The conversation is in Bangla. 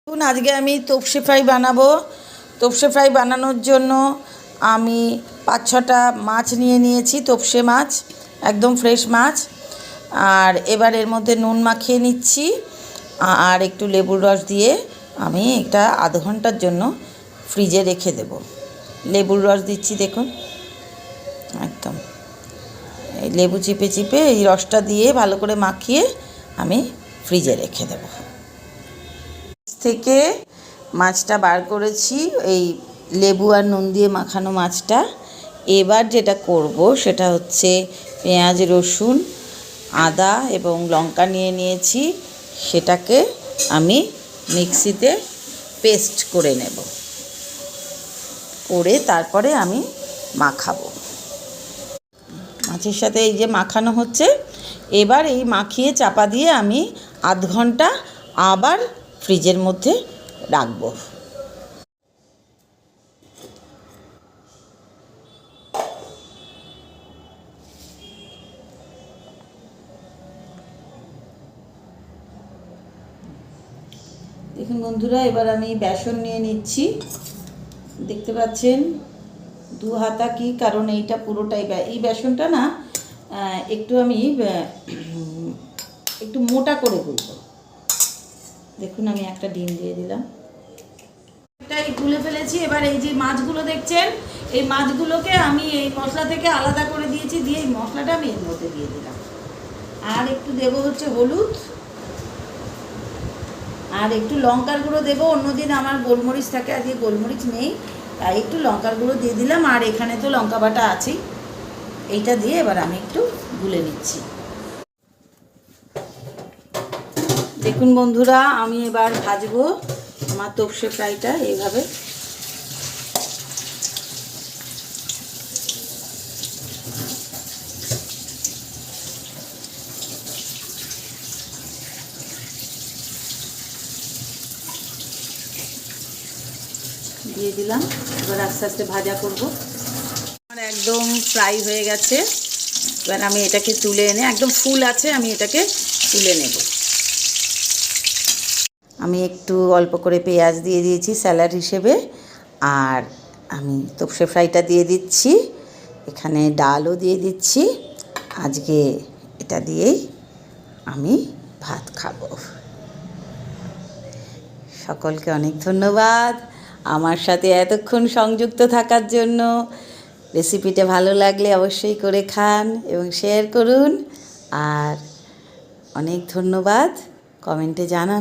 দেখুন, আজকে আমি তোপসে ফ্রাই বানাবো। তোপসে ফ্রাই বানানোর জন্য আমি 5-6টা মাছ নিয়ে নিয়েছি, তোপসে মাছ, একদম ফ্রেশ মাছ। আর এবার এর মধ্যে নুন মাখিয়ে নিচ্ছি আর একটু লেবুর রস দিয়ে আমি এটা আধ ঘন্টার জন্য ফ্রিজে রেখে দেব। লেবুর রস দিচ্ছি, দেখুন, একদম এই লেবু চিপে চিপে এই রসটা দিয়ে ভালো করে মাখিয়ে আমি ফ্রিজে রেখে দেব। থেকে মাছটা বার করেছি, এই লেবু আর নুন দিয়ে মাখানো মাছটা। এবার যেটা করব সেটা হচ্ছে পেঁয়াজ, রসুন, আদা এবং লঙ্কা নিয়ে নিয়েছি, সেটাকে আমি মিক্সিতে পেস্ট করে নেব, করে তারপরে আমি মাখাবো। মাছের সাথে এই যে মাখানো হচ্ছে, এবার এই মাখিয়ে চাপা দিয়ে আমি আধ ঘন্টা আবার ফ্রিজের মধ্যে রাখবো। দেখুন বন্ধুরা, এবার আমি বেসন নিয়ে নিচ্ছি। দেখতে পাচ্ছেন 2 হাতা, কি কারণ এইটা পুরোটাই এই বেসনটা না একটু আমি একটু মোটা করে করব। দেখুন, আমি একটা ডিম দিয়ে দিলাম, এটাই গুলে ফেলেছি। এবার এই যে মাছগুলো দেখছেন, এই মাছগুলোকে আমি এই মশলা থেকে আলাদা করে দিয়েছি, দিয়ে এই মশলাটা আমি এর মধ্যে দিয়ে দিলাম। আর একটু দেবো হচ্ছে হলুদ, আর একটু লঙ্কার গুঁড়ো দেবো। অন্যদিন আমার গোলমরিচ থাকে, আজকে গোলমরিচ নেই, তাই একটু লঙ্কার গুঁড়ো দিয়ে দিলাম। আর এখানে তো লঙ্কা বাটা আছেই, এইটা দিয়ে এবার আমি একটু গুলে নিচ্ছি। দেখুন বন্ধুরা, আমি এবার ভাজবো আমার তোপসে ফ্রাইটা এইভাবে। দিয়ে দিলাম, এবার আস্তে আস্তে ভাজা করব। আমার একদম ফ্রাই হয়ে গেছে। এবার আমি এটাকে তুলে এনে, একদম ফুল আছে, আমি এটাকে তুলে নেব। আমি একটু অল্প করে পেঁয়াজ দিয়ে দিয়েছি স্যালাড হিসেবে, আর আমি তোপসে ফ্রাইটা দিয়ে দিচ্ছি, এখানে ডালও দিয়ে দিচ্ছি। আজকে এটা দিয়েই আমি ভাত খাবো। সকলকে অনেক ধন্যবাদ আমার সাথে এতক্ষণ সংযুক্ত থাকার জন্য। রেসিপিটা ভালো লাগলে অবশ্যই করে খান এবং শেয়ার করুন। আর অনেক ধন্যবাদ, কমেন্টে জানান।